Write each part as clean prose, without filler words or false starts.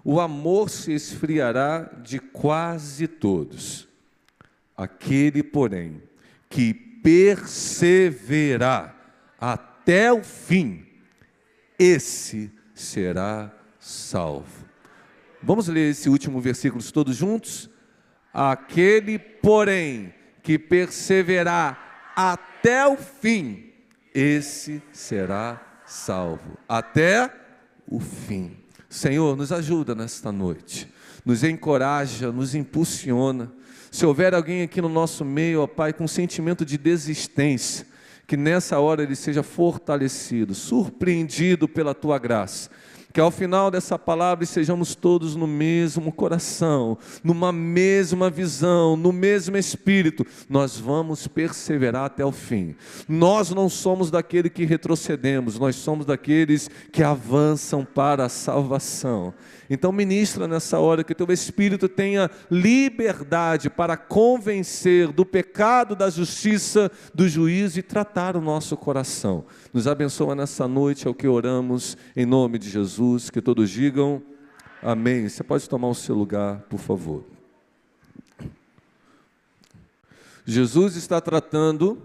o amor se esfriará de quase todos. Aquele, porém, que perseverar até o fim, esse será salvo. Vamos ler esse último versículo todos juntos? Aquele, porém, que perseverar até o fim, esse será salvo. Até o fim. Senhor, nos ajuda nesta noite, nos encoraja, nos impulsiona. Se houver alguém aqui no nosso meio, ó Pai, com sentimento de desistência, que nessa hora ele seja fortalecido, surpreendido pela Tua graça, que ao final dessa palavra sejamos todos no mesmo coração, numa mesma visão, no mesmo espírito. Nós vamos perseverar até o fim. Nós não somos daqueles que retrocedemos, nós somos daqueles que avançam para a salvação. Então ministra nessa hora que Teu Espírito tenha liberdade para convencer do pecado, da justiça, do juízo e tratar o nosso coração. Nos abençoa nessa noite, é o que oramos, em nome de Jesus, que todos digam amém. Você pode tomar o seu lugar, por favor. Jesus está tratando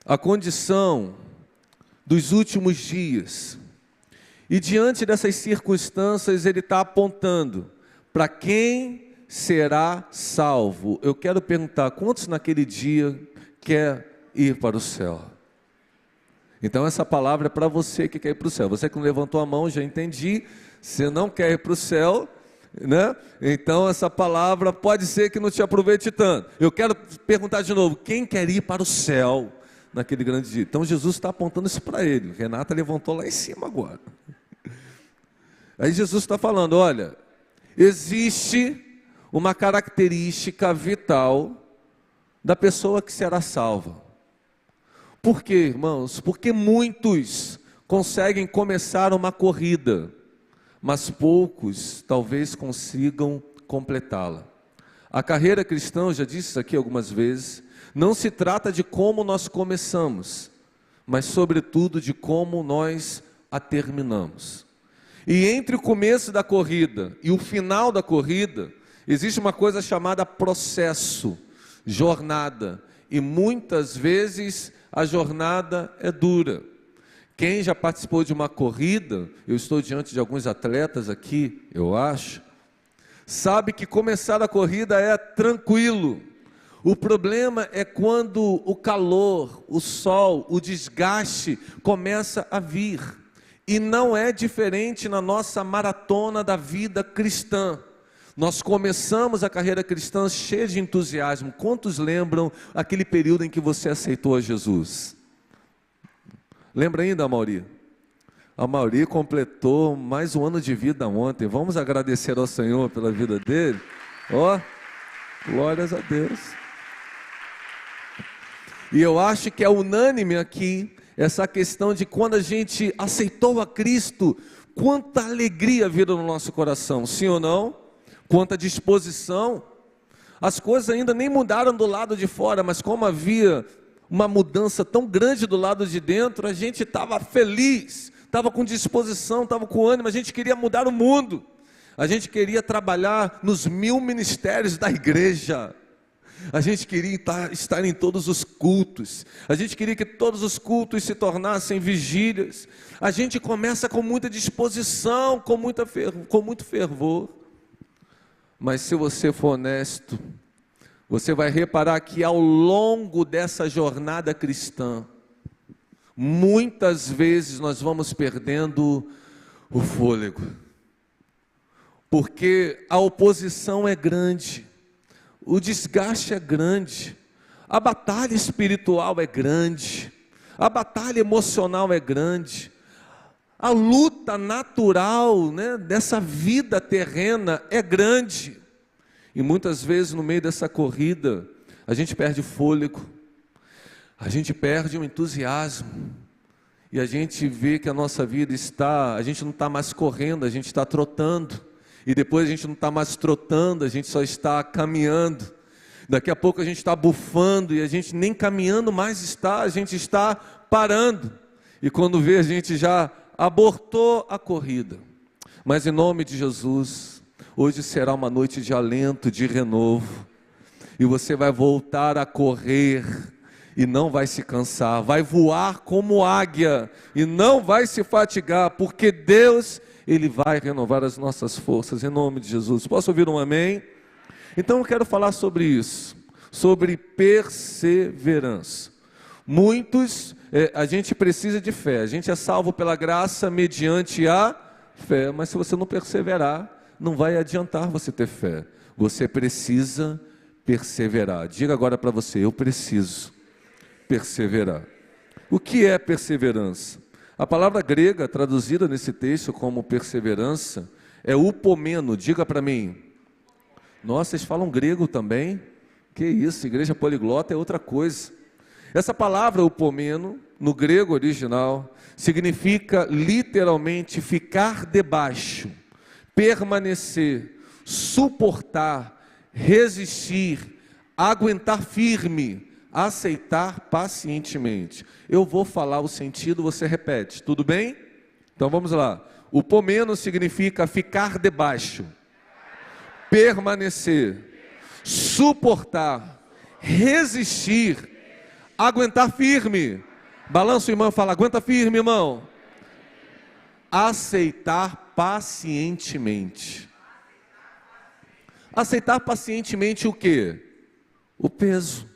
a condição dos últimos dias. E diante dessas circunstâncias, Ele está apontando para quem será salvo. Eu quero perguntar, quantos naquele dia quer ir para o céu? Então essa palavra é para você que quer ir para o céu. Você que não levantou a mão, já entendi. Você não quer ir para o céu, né? Então essa palavra pode ser que não te aproveite tanto. Eu quero perguntar de novo, quem quer ir para o céu naquele grande dia? Então Jesus está apontando isso para ele. Renata levantou lá em cima agora. Aí Jesus está falando, olha, existe uma característica vital da pessoa que será salva. Por quê, irmãos? Porque muitos conseguem começar uma corrida, mas poucos talvez consigam completá-la. A carreira cristã, eu já disse isso aqui algumas vezes, não se trata de como nós começamos, mas sobretudo de como nós a terminamos. E entre o começo da corrida e o final da corrida, existe uma coisa chamada processo, jornada, e muitas vezes a jornada é dura. Quem já participou de uma corrida, eu estou diante de alguns atletas aqui, eu acho, sabe que começar a corrida é tranquilo. O problema é quando o calor, o sol, o desgaste começa a vir. E não é diferente na nossa maratona da vida cristã. Nós começamos a carreira cristã cheia de entusiasmo. Quantos lembram aquele período em que você aceitou a Jesus? Lembra ainda, Mauri? A Mauri completou mais um ano de vida ontem. Vamos agradecer ao Senhor pela vida dele? Ó, glórias a Deus. E eu acho que é unânime aqui essa questão de quando a gente aceitou a Cristo, quanta alegria vira no nosso coração, sim ou não? Quanta disposição. As coisas ainda nem mudaram do lado de fora, mas como havia uma mudança tão grande do lado de dentro, a gente estava feliz, estava com disposição, estava com ânimo, a gente queria mudar o mundo, a gente queria trabalhar nos 1000 ministérios da igreja. A gente queria estar em todos os cultos. A gente queria que todos os cultos se tornassem vigílias. A gente começa com muita disposição, com muito fervor. Mas se você for honesto, você vai reparar que ao longo dessa jornada cristã, muitas vezes nós vamos perdendo o fôlego. Porque a oposição é grande. O desgaste é grande, a batalha espiritual é grande, a batalha emocional é grande, a luta natural, né, dessa vida terrena é grande. E muitas vezes no meio dessa corrida, a gente perde fôlego, a gente perde o entusiasmo, e a gente vê que a nossa vida a gente não está mais correndo, a gente está trotando. E depois a gente não está mais trotando, a gente só está caminhando. Daqui a pouco a gente está bufando e a gente nem caminhando mais está, a gente está parando. E quando vê, a gente já abortou a corrida. Mas em nome de Jesus, hoje será uma noite de alento, de renovo. E você vai voltar a correr e não vai se cansar. Vai voar como águia e não vai se fatigar, porque Deus, Ele vai renovar as nossas forças, em nome de Jesus. Posso ouvir um amém? Então eu quero falar sobre isso, sobre perseverança. Muitos, a gente precisa de fé, a gente é salvo pela graça mediante a fé, mas se você não perseverar, não vai adiantar você ter fé. Você precisa perseverar. Diga agora para você: eu preciso perseverar. O que é perseverança? A palavra grega traduzida nesse texto como perseverança é upomeno. Diga para mim. Nossa, vocês falam grego também? Que isso, igreja poliglota é outra coisa. Essa palavra upomeno, no grego original, significa literalmente ficar debaixo, permanecer, suportar, resistir, aguentar firme, aceitar pacientemente. Eu vou falar o sentido, você repete, tudo bem? Então vamos lá. Upomeno significa ficar debaixo, permanecer, suportar, resistir, aguentar firme. Balança o irmão e fala: aguenta firme, irmão. Aceitar pacientemente. Aceitar pacientemente o quê? O peso.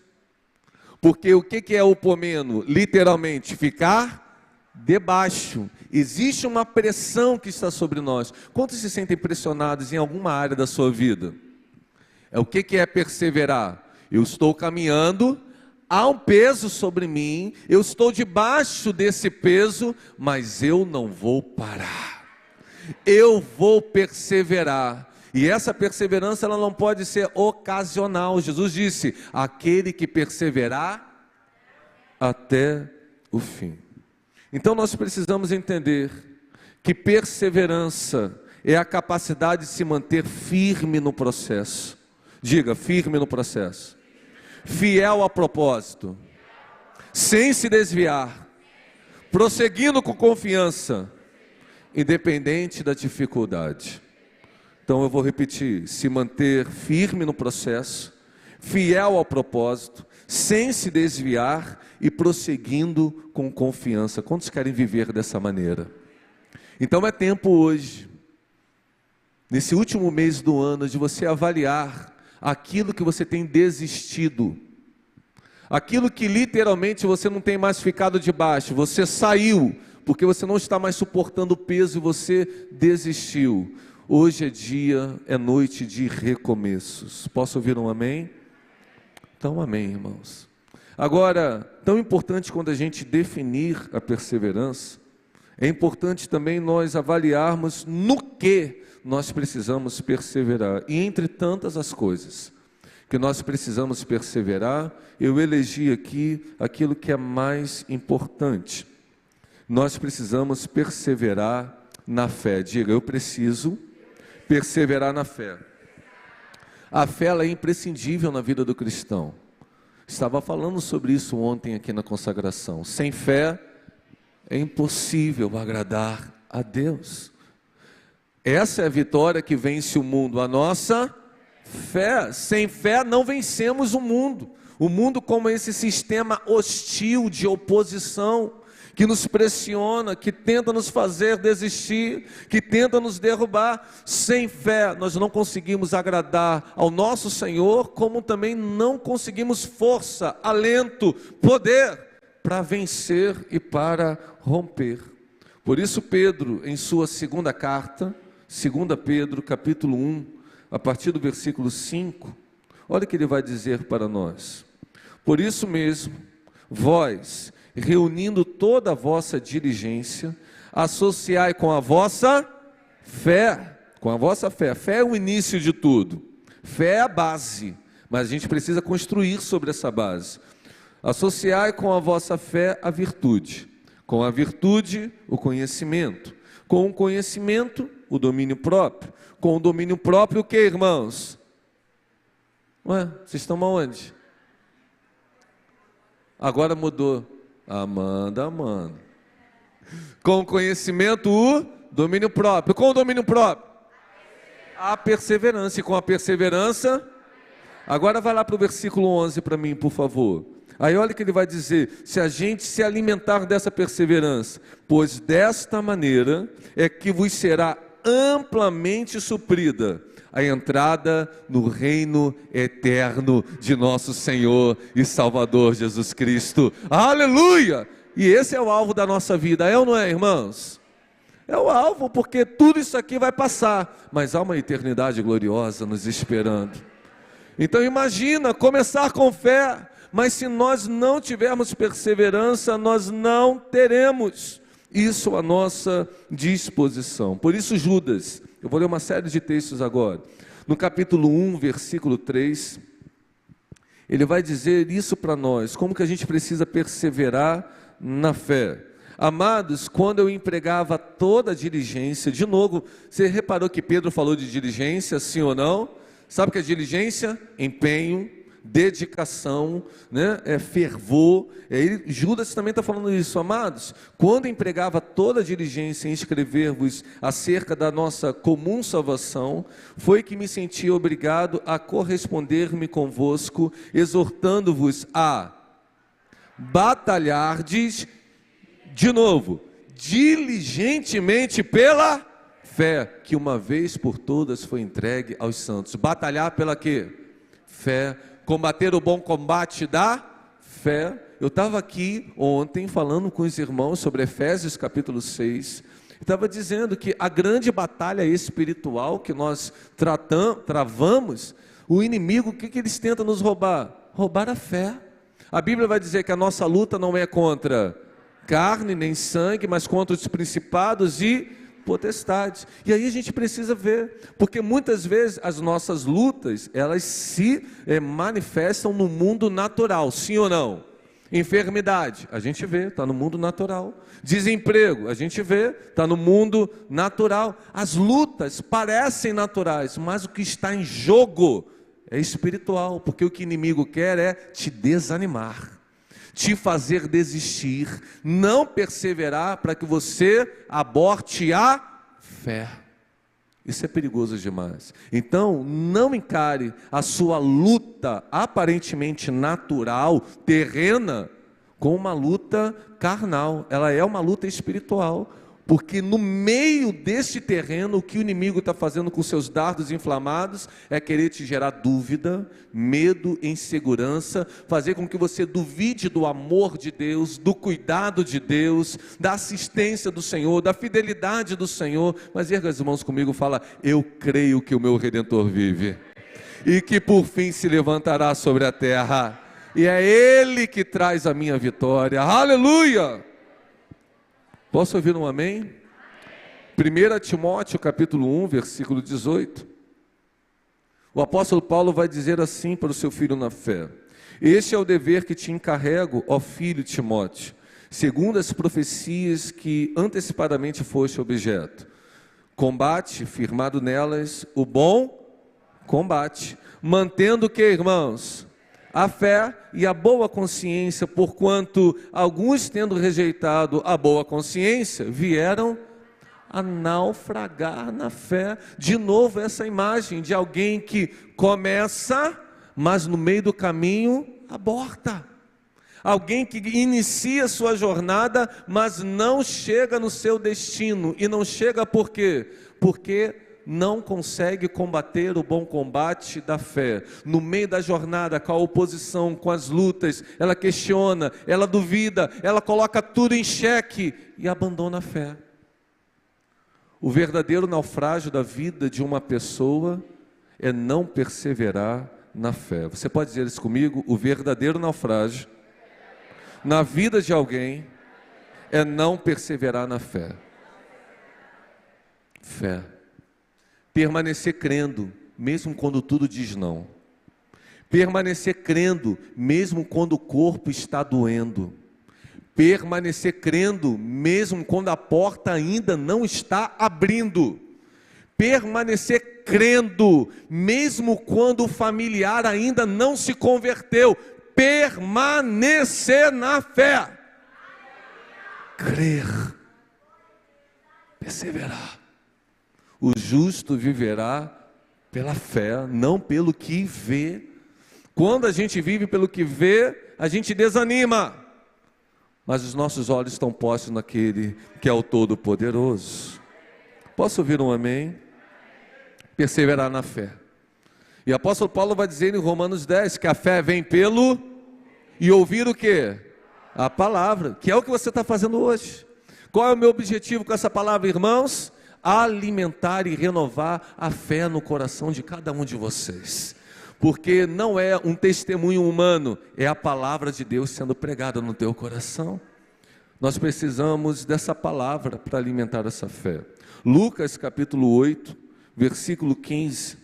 Porque o que é upomeno? Literalmente, ficar debaixo. Existe uma pressão que está sobre nós. Quantos se sentem pressionados em alguma área da sua vida? O que é perseverar? Eu estou caminhando, há um peso sobre mim, eu estou debaixo desse peso, mas eu não vou parar. Eu vou perseverar. E essa perseverança, ela não pode ser ocasional. Jesus disse: aquele que perseverar até o fim. Então nós precisamos entender que perseverança é a capacidade de se manter firme no processo. Diga: firme no processo. Fiel ao propósito, sem se desviar, prosseguindo com confiança, independente da dificuldade. Então eu vou repetir: se manter firme no processo, fiel ao propósito, sem se desviar e prosseguindo com confiança. Quantos querem viver dessa maneira? Então é tempo hoje, nesse último mês do ano, de você avaliar aquilo que você tem desistido, aquilo que literalmente você não tem mais ficado debaixo, você saiu, porque você não está mais suportando o peso e você desistiu. Hoje é dia, é noite de recomeços. Posso ouvir um amém? Então amém, irmãos. Agora, tão importante quando a gente definir a perseverança, é importante também nós avaliarmos no que nós precisamos perseverar. E entre tantas as coisas que nós precisamos perseverar, eu elegi aqui aquilo que é mais importante. Nós precisamos perseverar na fé. Diga: eu preciso perseverar na fé. A fé, ela é imprescindível na vida do cristão. Estava falando sobre isso ontem aqui na consagração. Sem fé é impossível agradar a Deus. Essa é a vitória que vence o mundo, a nossa fé. Sem fé não vencemos o mundo. O mundo como esse sistema hostil de oposição, que nos pressiona, que tenta nos fazer desistir, que tenta nos derrubar. Sem fé nós não conseguimos agradar ao nosso Senhor, como também não conseguimos força, alento, poder para vencer e para romper. Por isso Pedro, em sua segunda carta, 2 Pedro, capítulo 1, a partir do versículo 5, olha o que ele vai dizer para nós. Por isso mesmo, vós, reunindo toda a vossa diligência, associai com a vossa fé. Com a vossa fé. Fé é o início de tudo. Fé é a base, mas a gente precisa construir sobre essa base. Associai com a vossa fé a virtude. Com a virtude, o conhecimento. Com o conhecimento, o domínio próprio. Com o domínio próprio, o que, irmãos? Ué, vocês estão aonde? Agora mudou. Amanda. Com o conhecimento, o domínio próprio. Com o domínio próprio, a perseverança. E com a perseverança, agora vai lá para o versículo 11 para mim, por favor. Aí olha o que ele vai dizer: se a gente se alimentar dessa perseverança, pois desta maneira é que vos será amplamente suprida a entrada no reino eterno de nosso Senhor e Salvador Jesus Cristo. Aleluia! E esse é o alvo da nossa vida, é ou não é, irmãos? É o alvo, porque tudo isso aqui vai passar, mas há uma eternidade gloriosa nos esperando. Então imagina, começar com fé, mas se nós não tivermos perseverança, nós não teremos isso à nossa disposição. Por isso Judas, eu vou ler uma série de textos agora, no capítulo 1, versículo 3, ele vai dizer isso para nós, como que a gente precisa perseverar na fé. Amados, quando eu empregava toda a diligência, de novo, você reparou que Pedro falou de diligência, sim ou não? Sabe o que é diligência? Empenho, dedicação, né? Fervor. Judas também está falando isso. Amados, quando empregava toda a diligência em escrever-vos acerca da nossa comum salvação, foi que me senti obrigado a corresponder-me convosco, exortando-vos a batalhardes, de novo, diligentemente pela fé, que uma vez por todas foi entregue aos santos. Batalhar pela quê? Fé. Combater o bom combate da fé. Eu estava aqui ontem falando com os irmãos sobre Efésios capítulo 6. Estava dizendo que a grande batalha espiritual que nós travamos, o inimigo, o que eles tentam nos roubar? Roubar a fé. A Bíblia vai dizer que a nossa luta não é contra carne nem sangue, mas contra os principados e potestades. E aí a gente precisa ver, porque muitas vezes as nossas lutas, elas se manifestam no mundo natural, sim ou não? Enfermidade, a gente vê, está no mundo natural. Desemprego, a gente vê, está no mundo natural. As lutas parecem naturais, mas o que está em jogo é espiritual, porque o que o inimigo quer é te desanimar, te fazer desistir, não perseverar, para que você aborte a fé. Isso é perigoso demais. Então, não encare a sua luta aparentemente natural, terrena, com uma luta carnal. Ela é uma luta espiritual. Porque no meio desse terreno, o que o inimigo está fazendo com seus dardos inflamados é querer te gerar dúvida, medo, insegurança, fazer com que você duvide do amor de Deus, do cuidado de Deus, da assistência do Senhor, da fidelidade do Senhor. Mas erga as mãos comigo e fala: eu creio que o meu Redentor vive e que por fim se levantará sobre a terra, e é Ele que traz a minha vitória. Aleluia! Posso ouvir um amém? 1 Timóteo capítulo 1, versículo 18. O apóstolo Paulo vai dizer assim para o seu filho na fé: este é o dever que te encarrego, ó filho Timóteo, segundo as profecias que antecipadamente foste objeto. Combate, firmado nelas, o bom combate, mantendo o que, irmãos? A fé e a boa consciência, porquanto alguns, tendo rejeitado a boa consciência, vieram a naufragar na fé. De novo essa imagem de alguém que começa, mas no meio do caminho aborta. Alguém que inicia sua jornada, mas não chega no seu destino. E não chega por quê? Porque não consegue combater o bom combate da fé. No meio da jornada, com a oposição, com as lutas, ela questiona, ela duvida, ela coloca tudo em xeque e abandona a fé. O verdadeiro naufrágio da vida de uma pessoa é não perseverar na fé. Você pode dizer isso comigo? O verdadeiro naufrágio na vida de alguém é não perseverar na fé. Fé. Permanecer crendo, mesmo quando tudo diz não. Permanecer crendo, mesmo quando o corpo está doendo. Permanecer crendo, mesmo quando a porta ainda não está abrindo. Permanecer crendo, mesmo quando o familiar ainda não se converteu. Permanecer na fé. Crer. perseverar. O justo viverá pela fé, não pelo que vê. Quando a gente vive pelo que vê, a gente desanima. Mas os nossos olhos estão postos naquele que é o Todo-Poderoso. Posso ouvir um amém? Perseverar na fé. E o apóstolo Paulo vai dizer em Romanos 10 que a fé vem pelo e ouvir o quê? A palavra, que é o que você está fazendo hoje. Qual é o meu objetivo com essa palavra, irmãos? Alimentar e renovar a fé no coração de cada um de vocês. Porque não é um testemunho humano, é a palavra de Deus sendo pregada no teu coração. Nós precisamos dessa palavra para alimentar essa fé. Lucas capítulo 8, versículo 15.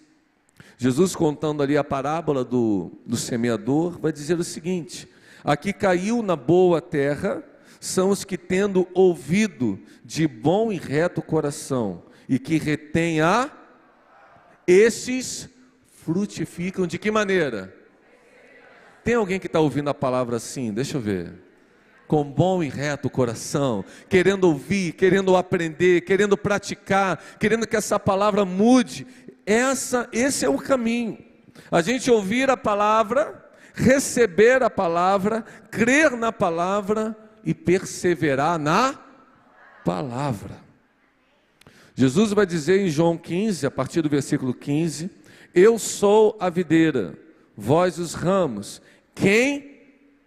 Jesus, contando ali a parábola do semeador, vai dizer o seguinte: aqui caiu na boa terra, são os que, tendo ouvido, de bom e reto coração, e que retém estes frutificam de que maneira? Tem alguém que está ouvindo a palavra assim? Deixa eu ver. Com bom e reto coração, querendo ouvir, querendo aprender, querendo praticar, querendo que essa palavra mude. Esse é o caminho. A gente ouvir a palavra, receber a palavra, crer na palavra e perseverar na palavra. Jesus vai dizer em João 15, a partir do versículo 15: eu sou a videira, vós os ramos. Quem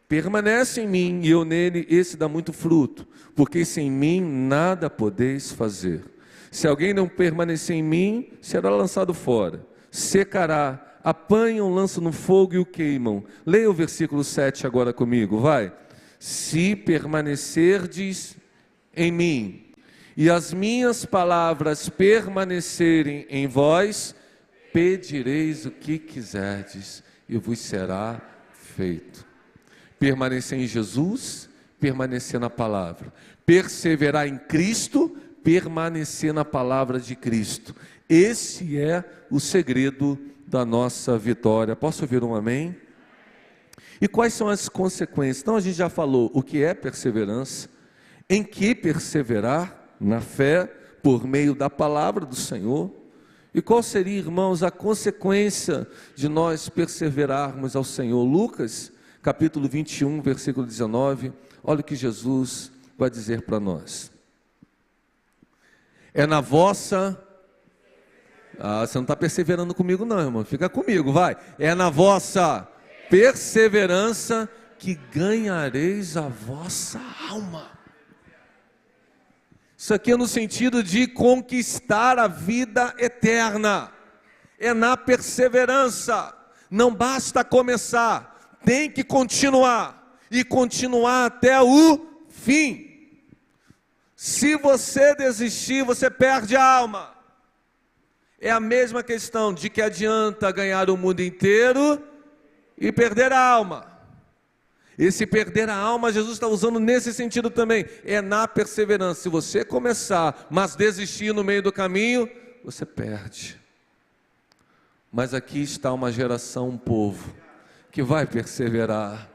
permanece em mim e eu nele, esse dá muito fruto, porque sem mim nada podeis fazer. Se alguém não permanecer em mim, será lançado fora, secará, apanham, lançam no fogo e o queimam. Leia o versículo 7 agora comigo, vai. Se permanecerdes em mim, e as minhas palavras permanecerem em vós, pedireis o que quiserdes, e vos será feito. Permanecer em Jesus, permanecer na palavra. Perseverar em Cristo, permanecer na palavra de Cristo. Esse é o segredo da nossa vitória. Posso ouvir um amém? E quais são as consequências? Então a gente já falou o que é perseverança, em que perseverar, na fé, por meio da palavra do Senhor. E qual seria, irmãos, a consequência de nós perseverarmos ao Senhor? Lucas, capítulo 21, versículo 19, olha o que Jesus vai dizer para nós. É na vossa... você não está perseverando comigo não, irmão, fica comigo, vai. É na vossa perseverança que ganhareis a vossa alma. Isso aqui é no sentido de conquistar a vida eterna. É na perseverança. Não basta começar, tem que continuar. E continuar até o fim. Se você desistir, você perde a alma. É a mesma questão de que adianta ganhar o mundo inteiro e perder a alma. Esse perder a alma, Jesus está usando nesse sentido também. É na perseverança. Se você começar, mas desistir no meio do caminho, você perde. Mas aqui está uma geração, um povo, que vai perseverar,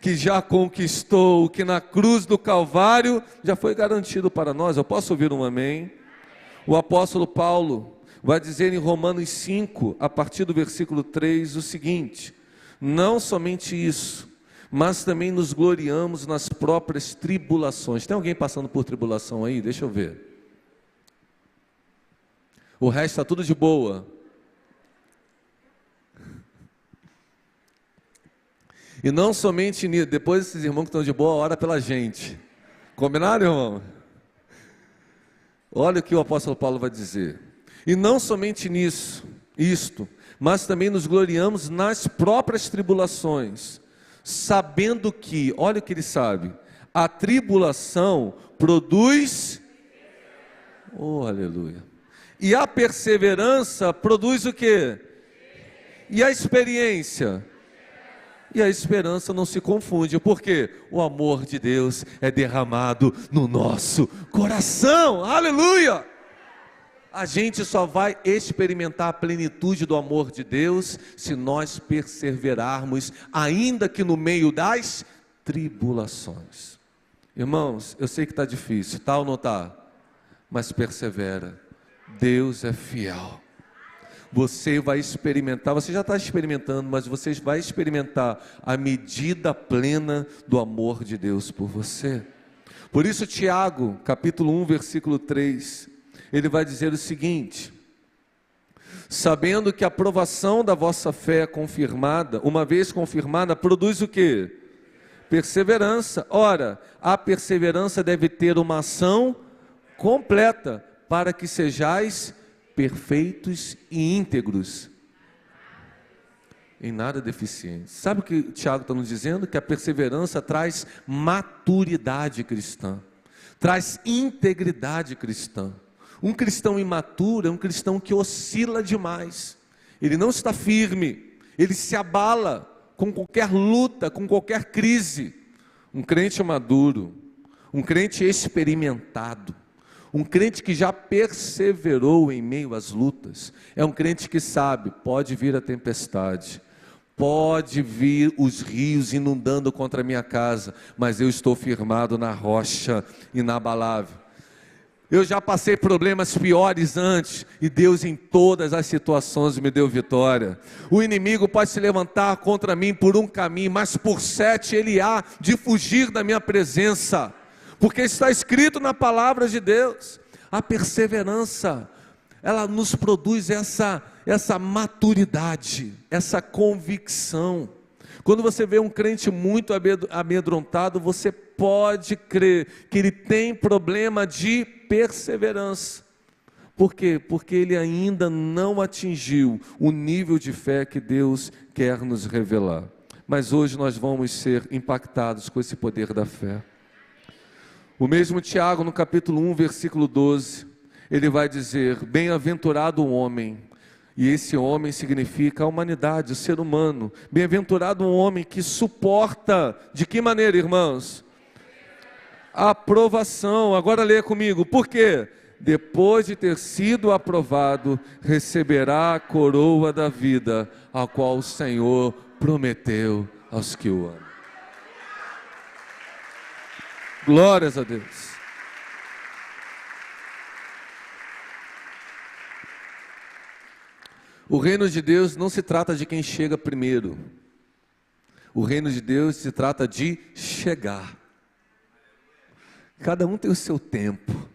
que já conquistou, que na cruz do Calvário já foi garantido para nós. Eu posso ouvir um amém? O apóstolo Paulo vai dizer em Romanos 5, a partir do versículo 3, o seguinte: não somente isso, mas também nos gloriamos nas próprias tribulações. Tem alguém passando por tribulação aí? Deixa eu ver. O resto está tudo de boa. E não somente nisso, depois esses irmãos que estão de boa, ora pela gente. Combinaram, irmão? Olha o que o apóstolo Paulo vai dizer. E não somente nisso, mas também nos gloriamos nas próprias tribulações, sabendo que, olha o que ele sabe, a tribulação produz, oh aleluia, e a perseverança produz o quê? E a experiência? E a esperança não se confunde, porque o amor de Deus é derramado no nosso coração, aleluia! A gente só vai experimentar a plenitude do amor de Deus se nós perseverarmos, ainda que no meio das tribulações. Irmãos, eu sei que está difícil, tá ou não está? mas persevera. Deus é fiel. Você vai experimentar, você já está experimentando, mas você vai experimentar a medida plena do amor de Deus por você. Por isso Tiago, capítulo 1, versículo 3, ele vai dizer o seguinte: sabendo que a provação da vossa fé é confirmada, uma vez confirmada, produz o quê? Perseverança. Ora, a perseverança deve ter uma ação completa, para que sejais perfeitos e íntegros, em nada deficientes. Sabe o que o Tiago está nos dizendo? Que a perseverança traz maturidade cristã, traz integridade cristã. Um cristão imaturo é um cristão que oscila demais, ele não está firme, ele se abala com qualquer luta, com qualquer crise. Um crente maduro, um crente experimentado, um crente que já perseverou em meio às lutas, é um crente que sabe, pode vir a tempestade, pode vir os rios inundando contra a minha casa, mas eu estou firmado na rocha inabalável. Eu já passei problemas piores antes, e Deus em todas as situações me deu vitória. O inimigo pode se levantar contra mim por um caminho, mas por 7 ele há de fugir da minha presença, porque está escrito na palavra de Deus. A perseverança, ela nos produz essa maturidade, essa convicção. Quando você vê um crente muito amedrontado, você pode crer que ele tem problema de perseverança. Por quê? Porque ele ainda não atingiu o nível de fé que Deus quer nos revelar. Mas hoje nós vamos ser impactados com esse poder da fé. O mesmo Tiago, no capítulo 1, versículo 12, ele vai dizer: bem-aventurado o homem, e esse homem significa a humanidade, o ser humano. Bem-aventurado um homem que suporta, de que maneira, irmãos? A aprovação. Agora leia comigo, por quê? Depois de ter sido aprovado, receberá a coroa da vida, a qual o Senhor prometeu aos que o amam. Glórias a Deus. O reino de Deus não se trata de quem chega primeiro. O reino de Deus se trata de chegar. Cada um tem o seu tempo.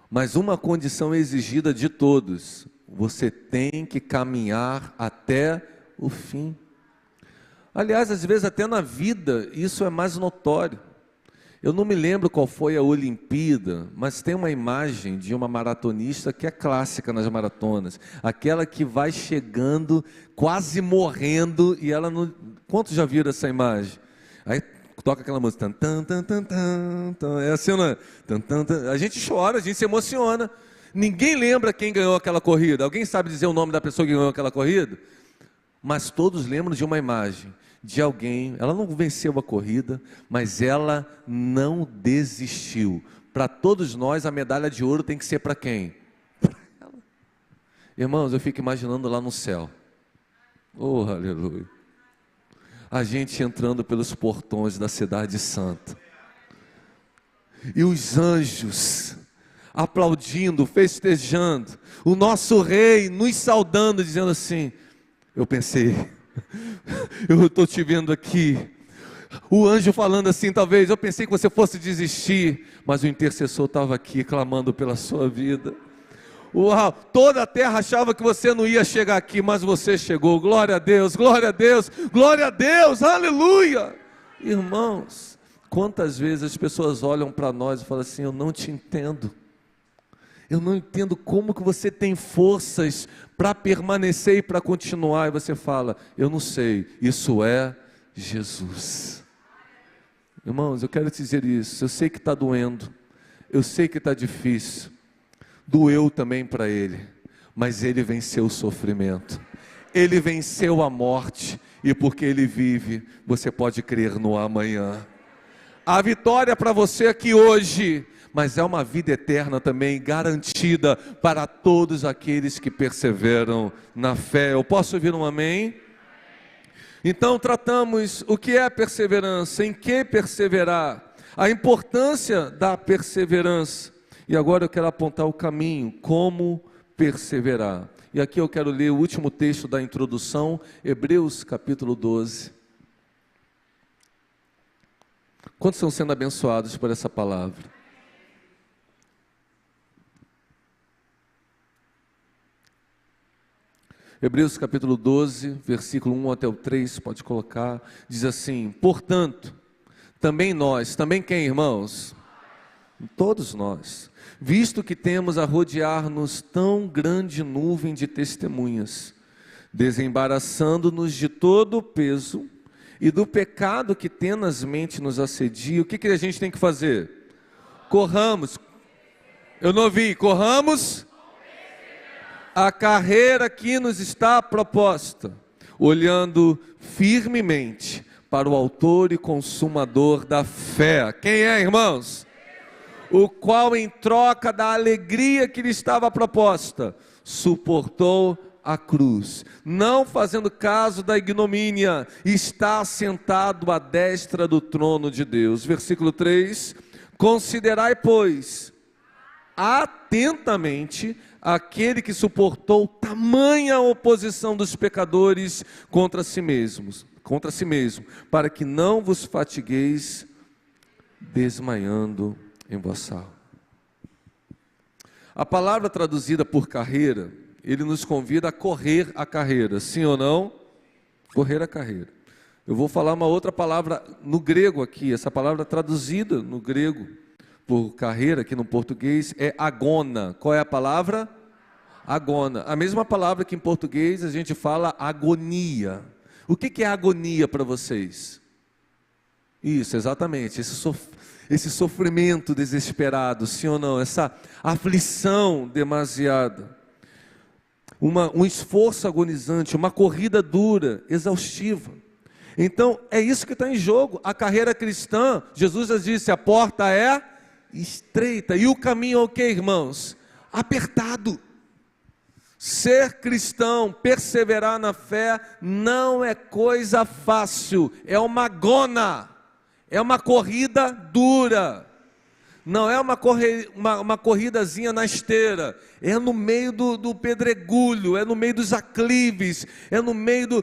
Mas uma condição é exigida de todos: você tem que caminhar até o fim. Aliás, às vezes até na vida isso é mais notório. Eu não me lembro qual foi a Olimpíada, mas tem uma imagem de uma maratonista que é clássica nas maratonas. Aquela que vai chegando, quase morrendo, e ela não... Quantos já viram essa imagem? Aí toca aquela música, tan, tan, tan, tan, tan, é assim, né? Tan, tan, tan. A gente chora, a gente se emociona. Ninguém lembra quem ganhou aquela corrida. Alguém sabe dizer o nome da pessoa que ganhou aquela corrida? Mas todos lembram de uma imagem de alguém, ela não venceu a corrida, mas ela não desistiu. Para todos nós, a medalha de ouro tem que ser para quem? Para ela. Irmãos, eu fico imaginando lá no céu. Oh, aleluia. A gente entrando pelos portões da cidade santa. E os anjos aplaudindo, festejando. O nosso rei nos saudando, dizendo assim: eu pensei, eu estou te vendo aqui. O anjo falando assim, talvez, eu pensei que você fosse desistir, mas o intercessor estava aqui clamando pela sua vida. Uau, toda a terra achava que você não ia chegar aqui, mas você chegou. Glória a Deus, glória a Deus, glória a Deus, aleluia. Irmãos, quantas vezes as pessoas olham para nós e falam assim: eu não te entendo. Eu não entendo como que você tem forças para permanecer e para continuar. E você fala: eu não sei, isso é Jesus. Irmãos, eu quero te dizer isso. Eu sei que está doendo, eu sei que está difícil. Doeu também para ele, mas ele venceu o sofrimento, ele venceu a morte, e porque ele vive, você pode crer no amanhã. A vitória para você aqui hoje, mas é uma vida eterna também, garantida para todos aqueles que perseveram na fé. Eu posso ouvir um amém? Então tratamos o que é perseverança, em que perseverar, a importância da perseverança. E agora eu quero apontar o caminho, como perseverar. E aqui eu quero ler o último texto da introdução, Hebreus capítulo 12. Quantos estão sendo abençoados por essa palavra? Hebreus capítulo 12, versículo 1 até o 3, pode colocar, diz assim: portanto, também nós, também quem, irmãos? Todos nós, visto que temos a rodear-nos tão grande nuvem de testemunhas, desembaraçando-nos de todo o peso e do pecado que tenazmente nos assedia, o que a gente tem que fazer? Corramos, eu não ouvi, corramos a carreira que nos está proposta, olhando firmemente para o autor e consumador da fé. Quem é, irmãos? O qual, em troca da alegria que lhe estava proposta, suportou a cruz, não fazendo caso da ignomínia, está assentado à destra do trono de Deus. Versículo 3: considerai, pois, atentamente aquele que suportou tamanha oposição dos pecadores contra si mesmo, para que não vos fatigueis desmaiando em vossa alma. A palavra traduzida por carreira, ele nos convida a correr a carreira, sim ou não? Correr a carreira. Eu vou falar uma outra palavra no grego aqui, essa palavra traduzida no grego por carreira, aqui no português, é agona. Qual é a palavra? Agona. A mesma palavra que em português a gente fala agonia. O que é agonia para vocês? Isso, exatamente, esse sofrimento desesperado, sim ou não? Essa aflição demasiada. Um esforço agonizante, uma corrida dura, exaustiva. Então, é isso que está em jogo. A carreira cristã, Jesus já disse, a porta é estreita. E o caminho é o que, irmãos? Apertado. Ser cristão, perseverar na fé, não é coisa fácil. É uma gona. É uma corrida dura. Não é uma corridazinha na esteira. É no meio do pedregulho, é no meio dos aclives, é no meio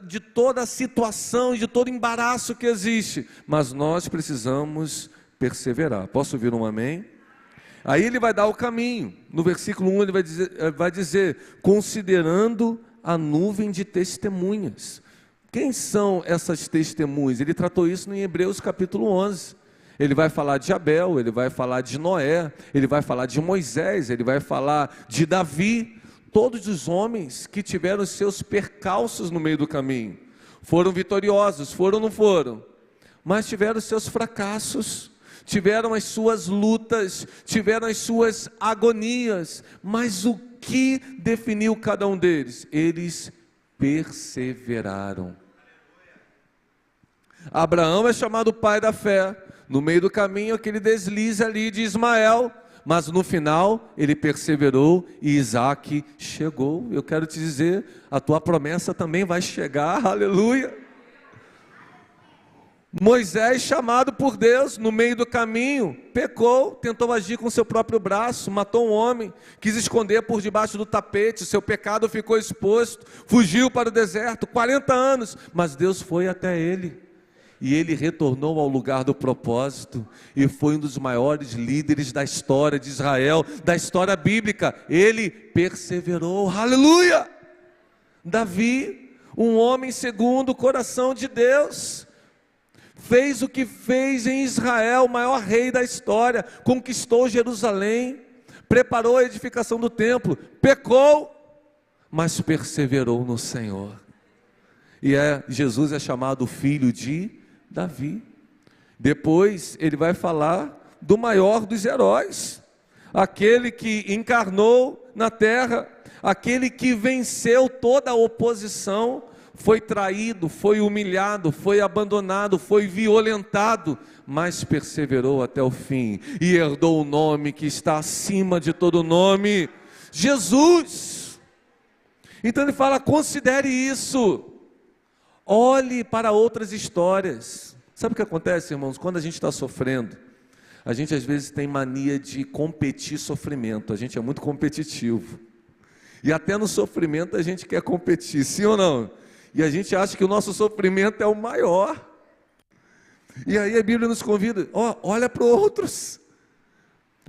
de toda a situação, de todo embaraço que existe. Mas nós precisamos perseverar. Posso ouvir um amém? Aí ele vai dar o caminho. No versículo 1 ele vai dizer, considerando a nuvem de testemunhas. Quem são essas testemunhas? Ele tratou isso em Hebreus capítulo 11. Ele vai falar de Abel, ele vai falar de Noé, ele vai falar de Moisés, ele vai falar de Davi. Todos os homens que tiveram os seus percalços no meio do caminho. Foram vitoriosos, foram ou não foram? Mas tiveram os seus fracassos, tiveram as suas lutas, tiveram as suas agonias. Mas o que definiu cada um deles? Eles perseveraram. Abraão é chamado pai da fé. No meio do caminho, aquele deslize ali de Ismael, mas no final, ele perseverou e Isaac chegou. Eu quero te dizer, a tua promessa também vai chegar, aleluia. Moisés, chamado por Deus, no meio do caminho, pecou, tentou agir com seu próprio braço, matou um homem, quis esconder por debaixo do tapete, seu pecado ficou exposto, fugiu para o deserto, 40 anos, mas Deus foi até ele. E ele retornou ao lugar do propósito, e foi um dos maiores líderes da história de Israel, da história bíblica. Ele perseverou, aleluia! Davi, um homem segundo o coração de Deus, fez o que fez em Israel, o maior rei da história, conquistou Jerusalém, preparou a edificação do templo, pecou, mas perseverou no Senhor. E Jesus é chamado filho de Davi. Depois ele vai falar do maior dos heróis, aquele que encarnou na terra, aquele que venceu toda a oposição, foi traído, foi humilhado, foi abandonado, foi violentado, mas perseverou até o fim e herdou o nome que está acima de todo nome, Jesus. Então ele fala, considere isso. Olhe para outras histórias. Sabe o que acontece, irmãos? Quando a gente está sofrendo, A gente às vezes tem mania de competir sofrimento, a gente é muito competitivo. E até no sofrimento a gente quer competir, sim ou não? E a gente acha que o nosso sofrimento é o maior. E aí a Bíblia nos convida, olha para outros.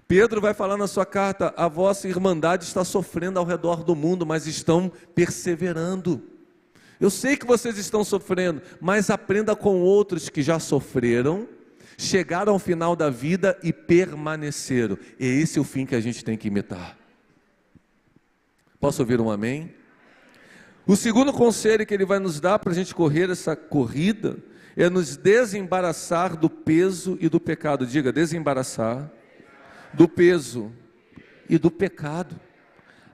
Pedro vai falar na sua carta, a vossa irmandade está sofrendo ao redor do mundo, mas estão perseverando. Eu sei que vocês estão sofrendo, mas aprenda com outros que já sofreram, chegaram ao final da vida e permaneceram. É esse o fim que a gente tem que imitar. Posso ouvir um amém? O segundo conselho que ele vai nos dar para a gente correr essa corrida é nos desembaraçar do peso e do pecado. Diga, desembaraçar do peso e do pecado.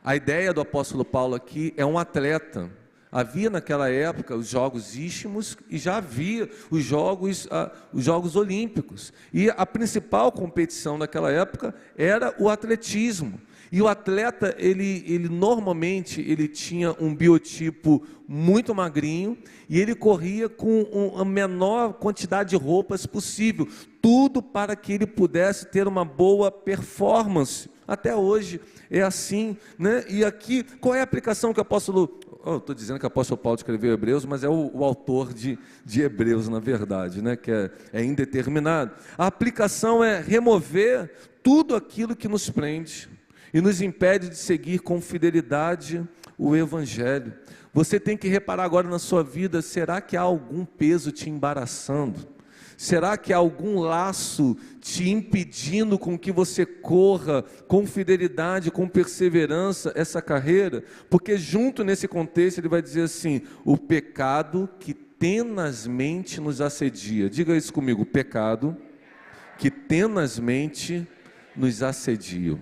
A ideia do apóstolo Paulo aqui é um atleta. Havia naquela época os jogos istmos e já havia os jogos olímpicos. E a principal competição daquela época era o atletismo. E o atleta, ele normalmente tinha um biotipo muito magrinho e ele corria com a menor quantidade de roupas possível. Tudo para que ele pudesse ter uma boa performance. Até hoje é assim, né? E aqui, qual é a aplicação que o apóstolo... Estou dizendo que o apóstolo Paulo escreveu Hebreus, mas é o autor de Hebreus, na verdade, né? Que é indeterminado. A aplicação é remover tudo aquilo que nos prende e nos impede de seguir com fidelidade o Evangelho. Você tem que reparar agora na sua vida, será que há algum peso te embaraçando? Será que há algum laço te impedindo com que você corra com fidelidade, com perseverança essa carreira? Porque junto nesse contexto ele vai dizer assim, o pecado que tenazmente nos assedia. Diga isso comigo, o pecado que tenazmente nos assedia.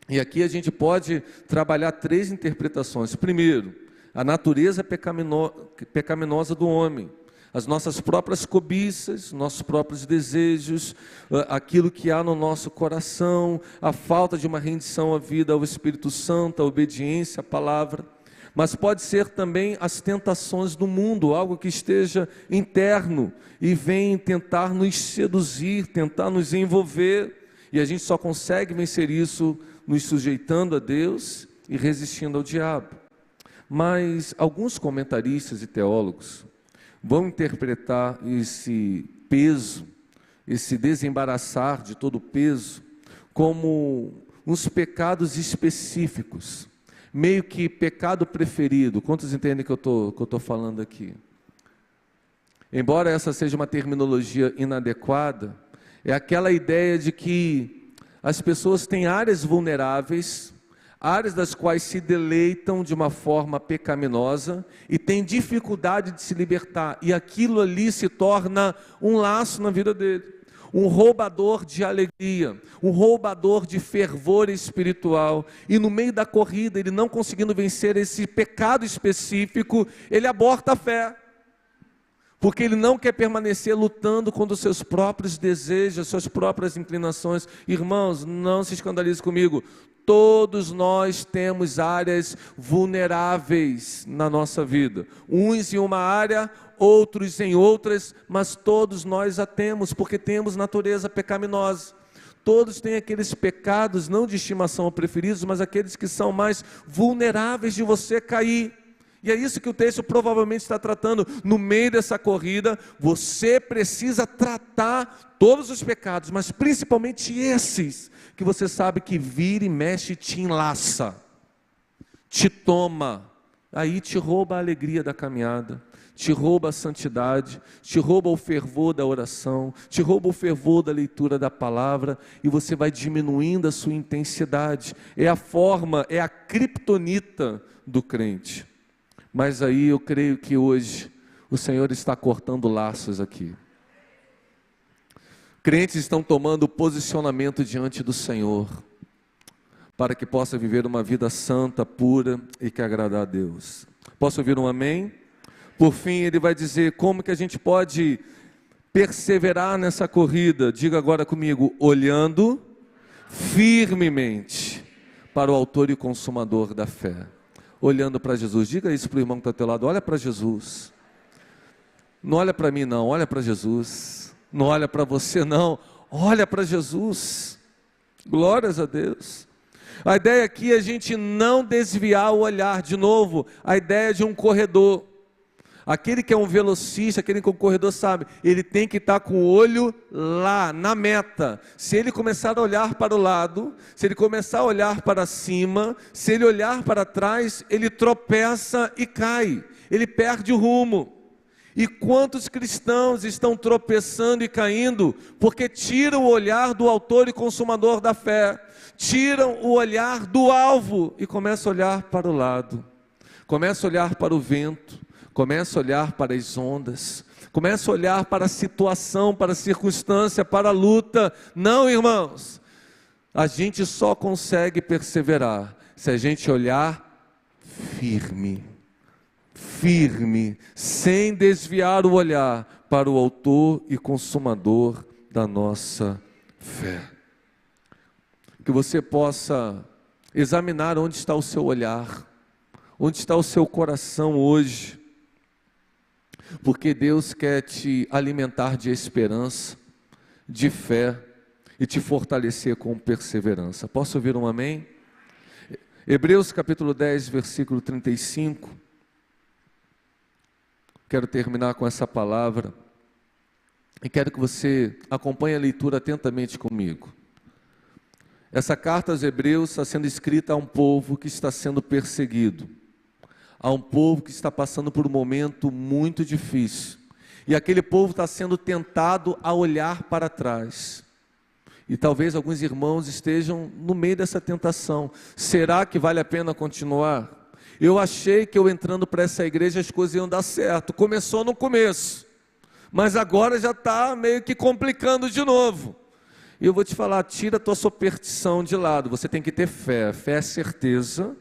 E aqui a gente pode trabalhar 3 interpretações. Primeiro, a natureza pecaminosa do homem, as nossas próprias cobiças, nossos próprios desejos, aquilo que há no nosso coração, a falta de uma rendição à vida ao Espírito Santo, a obediência à palavra. Mas pode ser também as tentações do mundo, algo que esteja interno e vem tentar nos seduzir, tentar nos envolver. E a gente só consegue vencer isso nos sujeitando a Deus e resistindo ao diabo. Mas alguns comentaristas e teólogos vão interpretar esse peso, esse desembaraçar de todo o peso, como uns pecados específicos, meio que pecado preferido. Quantos entendem que eu estou falando aqui? Embora essa seja uma terminologia inadequada, é aquela ideia de que as pessoas têm áreas vulneráveis, áreas das quais se deleitam de uma forma pecaminosa e têm dificuldade de se libertar, e aquilo ali se torna um laço na vida dele, um roubador de alegria, um roubador de fervor espiritual, e no meio da corrida, ele não conseguindo vencer esse pecado específico, ele aborta a fé, porque ele não quer permanecer lutando contra os seus próprios desejos, as suas próprias inclinações. Irmãos, não se escandalize comigo, todos nós temos áreas vulneráveis na nossa vida, uns em uma área, outros em outras, mas todos nós a temos, porque temos natureza pecaminosa. Todos têm aqueles pecados, não de estimação ou preferidos, mas aqueles que são mais vulneráveis de você cair. E é isso que o texto provavelmente está tratando. No meio dessa corrida, você precisa tratar todos os pecados, mas principalmente esses, que você sabe que vira e mexe, te enlaça, te toma, aí te rouba a alegria da caminhada, te rouba a santidade, te rouba o fervor da oração, te rouba o fervor da leitura da palavra, e você vai diminuindo a sua intensidade. É a forma, é a criptonita do crente. Mas aí eu creio que hoje o Senhor está cortando laços aqui. Crentes estão tomando posicionamento diante do Senhor, para que possa viver uma vida santa, pura e que agrada a Deus. Posso ouvir um amém? Por fim, ele vai dizer como que a gente pode perseverar nessa corrida. Diga agora comigo, olhando firmemente para o autor e consumador da fé. Olhando para Jesus. Diga isso para o irmão que está ao teu lado, olha para Jesus. Não olha para mim não, olha para Jesus. Não olha para você não, olha para Jesus. Glórias a Deus. A ideia aqui é a gente não desviar o olhar. De novo, a ideia de um corredor. Aquele que é um velocista, aquele que é um corredor, sabe, ele tem que estar com o olho lá, na meta. Se ele começar a olhar para o lado, se ele começar a olhar para cima, se ele olhar para trás, ele tropeça e cai, ele perde o rumo. E quantos cristãos estão tropeçando e caindo, porque tiram o olhar do autor e consumador da fé, tiram o olhar do alvo e começam a olhar para o lado, começam a olhar para o vento, começa a olhar para as ondas, começa a olhar para a situação, para a circunstância, para a luta. Não, irmãos, a gente só consegue perseverar se a gente olhar firme, firme, sem desviar o olhar para o autor e consumador da nossa fé. Que você possa examinar onde está o seu olhar, onde está o seu coração hoje, porque Deus quer te alimentar de esperança, de fé e te fortalecer com perseverança. Posso ouvir um amém? Hebreus capítulo 10, versículo 35. Quero terminar com essa palavra e quero que você acompanhe a leitura atentamente comigo. Essa carta aos Hebreus está sendo escrita a um povo que está sendo perseguido, a um povo que está passando por um momento muito difícil, e aquele povo está sendo tentado a olhar para trás, e talvez alguns irmãos estejam no meio dessa tentação. Será que vale a pena continuar? Eu achei que eu entrando para essa igreja as coisas iam dar certo, começou no começo, mas agora já está meio que complicando de novo. E eu vou te falar, tira a tua superstição de lado, você tem que ter fé, fé é certeza,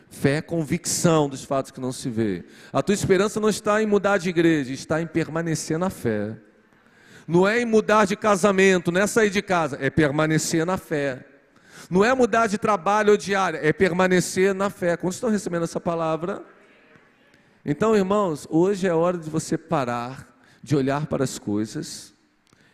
fé é convicção dos fatos que não se vê. A tua esperança não está em mudar de igreja, está em permanecer na fé. Não é em mudar de casamento, não é sair de casa, é permanecer na fé. Não é mudar de trabalho ou de área, é permanecer na fé. Quantos estão recebendo essa palavra? Então, irmãos, hoje é hora de você parar de olhar para as coisas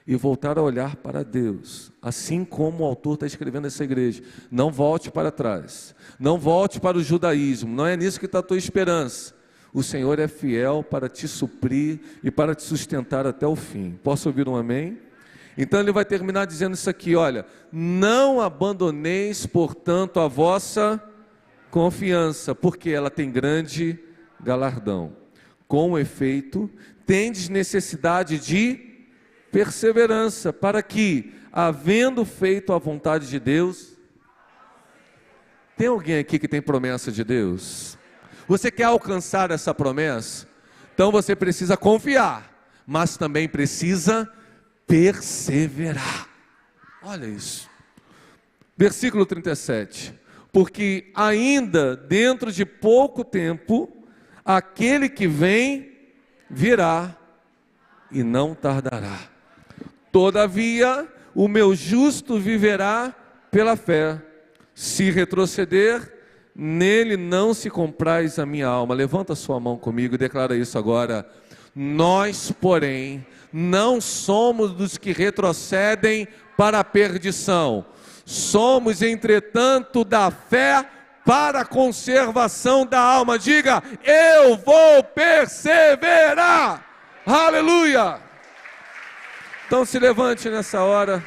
e voltar a olhar para Deus, assim como o autor está escrevendo essa igreja. Não volte para trás, não volte para o judaísmo, não é nisso que está a tua esperança. O Senhor é fiel para te suprir e para te sustentar até o fim. Posso ouvir um amém? Então ele vai terminar dizendo isso aqui, olha: não abandoneis, portanto, a vossa confiança, porque ela tem grande galardão. Com efeito, tendes necessidade de perseverança, para que, havendo feito a vontade de Deus... Tem alguém aqui que tem promessa de Deus? Você quer alcançar essa promessa? Então você precisa confiar, mas também precisa perseverar. Olha isso. Versículo 37. Porque ainda dentro de pouco tempo, aquele que vem virá e não tardará. Todavia, o meu justo viverá pela fé. Se retroceder, nele não se compraz a minha alma. Levanta a sua mão comigo e declara isso agora. Nós, porém, não somos dos que retrocedem para a perdição. Somos, entretanto, da fé para a conservação da alma. Diga, eu vou perseverar. Aleluia! Então se levante nessa hora.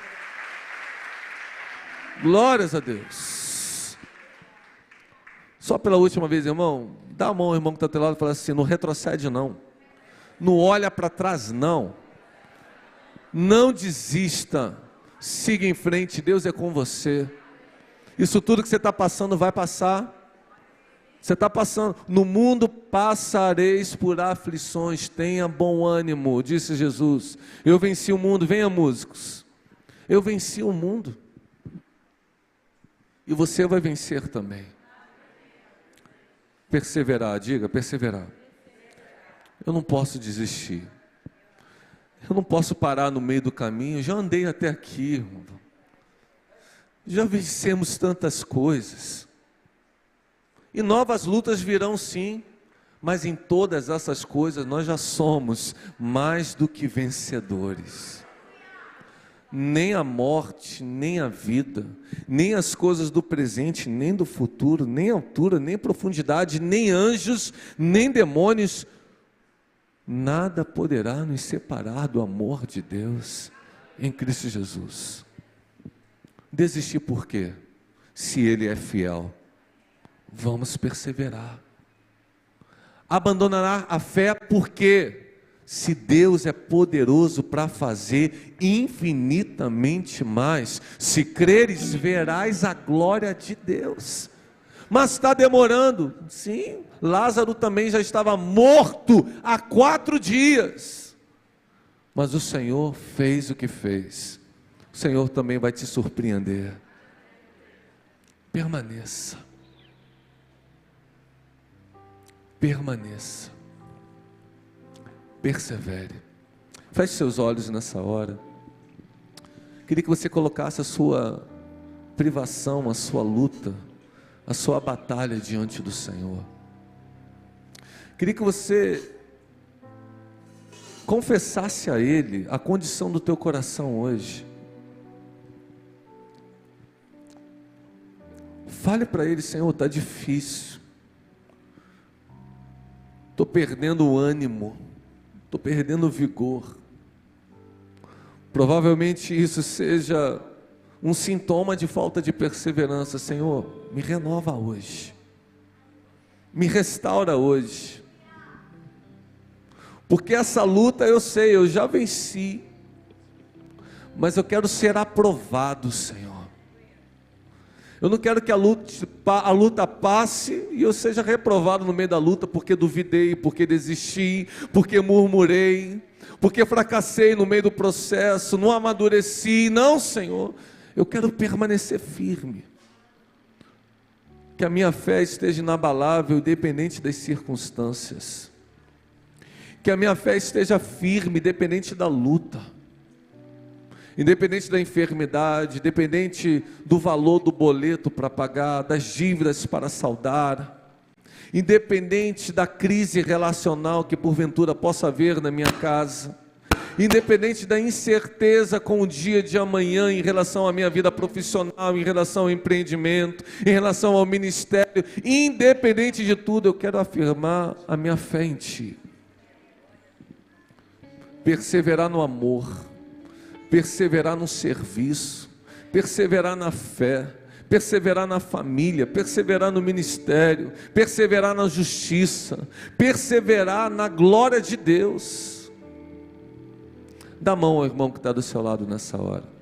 Glórias a Deus. Só pela última vez, irmão, dá a mão ao irmão que está ao teu lado e fala assim: não retrocede não, não olha para trás não, não desista, siga em frente, Deus é com você. Isso tudo que você está passando vai passar. Você está passando, no mundo passareis por aflições, tenha bom ânimo, disse Jesus. Eu venci o mundo. Venha, músicos, eu venci o mundo, e você vai vencer também. Perseverar, diga, perseverar. Eu não posso desistir, eu não posso parar no meio do caminho. Já andei até aqui, irmão. Já vencemos tantas coisas, e novas lutas virão sim, mas em todas essas coisas nós já somos mais do que vencedores. nem a morte, nem a vida, nem as coisas do presente, nem do futuro, nem altura, nem profundidade, nem anjos, nem demônios, nada poderá nos separar do amor de Deus em Cristo Jesus. Desistir por quê? Se Ele é fiel, vamos perseverar. Abandonará a fé por quê? Se Deus é poderoso para fazer infinitamente mais. Se creres, verás a glória de Deus. Mas está demorando. Sim, Lázaro também já estava morto há 4 dias. Mas o Senhor fez o que fez. O Senhor também vai te surpreender. Permaneça. Permaneça. Persevere. Feche seus olhos nessa hora. Queria que você colocasse a sua privação, a sua luta, a sua batalha diante do Senhor. Queria que você confessasse a Ele a condição do teu coração hoje. Fale para Ele: Senhor, está difícil. Estou perdendo o ânimo. Estou perdendo o vigor. Provavelmente isso seja um sintoma de falta de perseverança. Senhor, me renova hoje. Me restaura hoje. Porque essa luta eu sei, eu já venci. Mas eu quero ser aprovado, Senhor. Eu não quero que a luta passe e eu seja reprovado no meio da luta porque duvidei, porque desisti, porque murmurei, porque fracassei no meio do processo, não amadureci. Não, Senhor, eu quero permanecer firme. Que a minha fé esteja inabalável, independente das circunstâncias. Que a minha fé esteja firme, independente da luta. Independente da enfermidade, independente do valor do boleto para pagar, das dívidas para saldar, independente da crise relacional que porventura possa haver na minha casa, independente da incerteza com o dia de amanhã em relação à minha vida profissional, em relação ao empreendimento, em relação ao ministério, independente de tudo, eu quero afirmar a minha fé em Ti. Perseverar no amor, perseverar no serviço, perseverar na fé, perseverar na família, perseverar no ministério, perseverar na justiça, perseverar na glória de Deus. Dá a mão ao irmão que está do seu lado nessa hora.